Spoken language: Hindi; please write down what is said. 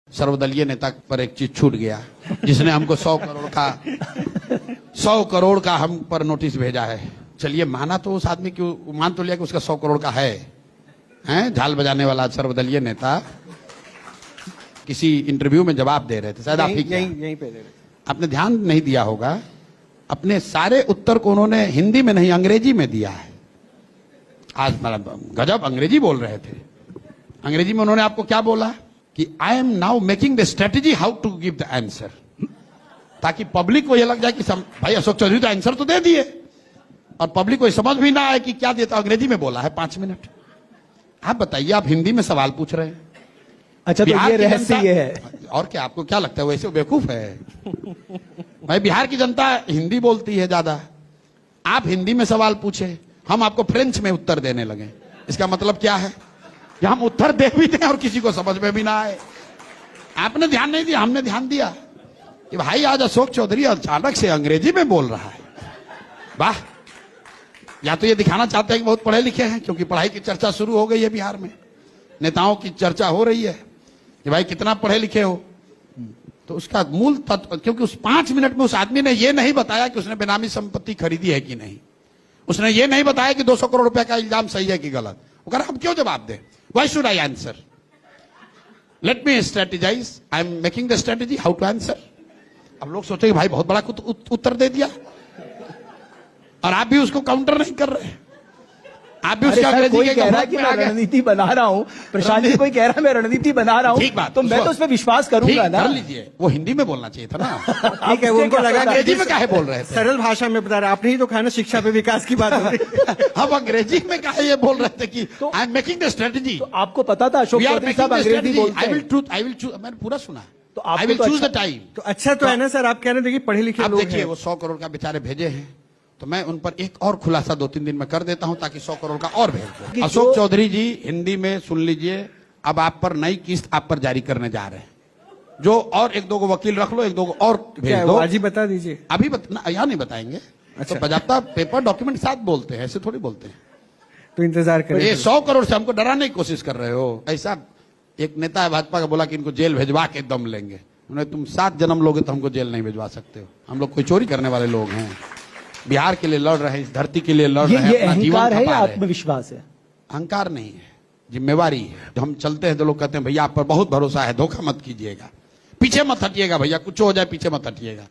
सर्वदलीय नेता पर एक चीज छूट गया, जिसने हमको 100 करोड़ का हम पर नोटिस भेजा है। चलिए माना तो उस आदमी की, मान तो लिया कि उसका 100 करोड़ का है, हैं? झाल बजाने वाला सर्वदलीय नेता किसी इंटरव्यू में जवाब दे रहे थे, शायद आप ही यहीं पे दे रहे थे। आपने ध्यान नहीं दिया होगा, अपने सारे उत्तर को उन्होंने हिंदी में नहीं अंग्रेजी में दिया है। आज मतलब गजब अंग्रेजी बोल रहे थे। अंग्रेजी में उन्होंने आपको क्या बोला कि I am now making the strategy how to give the answer, ताकि पब्लिक को यह लग जाए कि भाई अशोक चौधरी तो आंसर तो दे दिए, और पब्लिक को समझ भी ना आए कि क्या देता। अंग्रेजी में बोला है 5 मिनट। आप बताइए, आप हिंदी में सवाल पूछ रहे हैं। अच्छा, तो ये रहस्य ये है। और क्या आपको क्या लगता है वैसे बेवकूफ है? भाई बिहार की जनता हिंदी बोलती है ज्यादा, आप हिंदी में सवाल पूछे, हम आपको फ्रेंच में उत्तर देने लगे। इसका मतलब क्या है कि हम उत्तर दे भी दें और किसी को समझ में भी ना आए। आपने ध्यान नहीं दिया, हमने ध्यान दिया कि भाई आज अशोक चौधरी अचानक से अंग्रेजी में बोल रहा है। वाह, या तो ये दिखाना चाहते हैं कि बहुत पढ़े लिखे हैं, क्योंकि पढ़ाई की चर्चा शुरू हो गई है बिहार में, नेताओं की चर्चा हो रही है कि भाई कितना पढ़े लिखे हो। तो उसका मूल तत्व, क्योंकि उस 5 मिनट में उस आदमी ने यह नहीं बताया कि उसने बेनामी संपत्ति खरीदी है कि नहीं, उसने ये नहीं बताया कि 200 करोड़ रुपए का इल्जाम सही है कि गलत। वो कह रहा हम क्यों जवाब दें, why should I answer, let me strategize, I am making the strategy how to answer. अब लोग सोचेंगे भाई बहुत बड़ा उत्तर दे दिया, और आप भी उसको काउंटर नहीं कर रहे। आप भी उसका कोई कह रहा है कि मैं रणनीति बना रहा हूं, प्रशांत जी कोई कह रहा है मैं रणनीति बना रहा हूं, ठीक बात, तो मैं तो उस पर विश्वास करूंगा ना। कर लीजिए, वो हिंदी में बोलना चाहिए था ना। ठीक है, उनको लगा कि अंग्रेजी में काहे बोल रहे थे, सरल भाषा में बता रहे। आपने ही तो कहा ना शिक्षा पे विकास की बात हो रही। हम अंग्रेजी में काहे ये बोल रहे थे कि I am making the strategy. तो आपको पता था अशोक चौधरी साहब अंग्रेजी बोलते हैं। आई विल चूज, मैंने पूरा सुना, तो I will choose the time. तो अच्छा तो है ना सर, आप कह रहे थे कि पढ़े लिखे आप लोग देखिए हैं। वो 100 करोड़ का बेचारे भेजे हैं, तो मैं उन पर एक और खुलासा 2-3 दिन में कर देता हूं, ताकि 100 करोड़ का और भेज दो। अशोक चौधरी जी हिंदी में सुन लीजिए, अब आप पर नई किस्त आप पर जारी करने जा रहे हैं, जो और 1-2 को वकील रख लो, 1-2 को और भेज दो। आज ही बता दीजिए। अभी यहाँ नहीं बताएंगे। अच्छा। तो बजाता पेपर डॉक्यूमेंट साथ बोलते हैं, ऐसे थोड़ी बोलते हैं। तो इंतजार करें। ये 100 करोड़ से हमको डराने की कोशिश कर रहे हो। ऐसा एक नेता है भाजपा का, बोला कि इनको जेल भेजवा के दम लेंगे। उन्हें तुम 7 जन्म लोगे तो हमको जेल नहीं भेजवा सकते हो। हम लोग कोई चोरी करने वाले लोग हैं, बिहार के लिए लड़ रहे हैं, इस धरती के लिए लड़ रहे हैं। ये अहंकार है या आत्मविश्वास है? अहंकार नहीं है, जिम्मेवारी है। हम चलते हैं तो लोग कहते हैं भैया आप पर बहुत भरोसा है, धोखा मत कीजिएगा, पीछे मत हटिएगा, भैया कुछ हो जाए पीछे मत हटिएगा।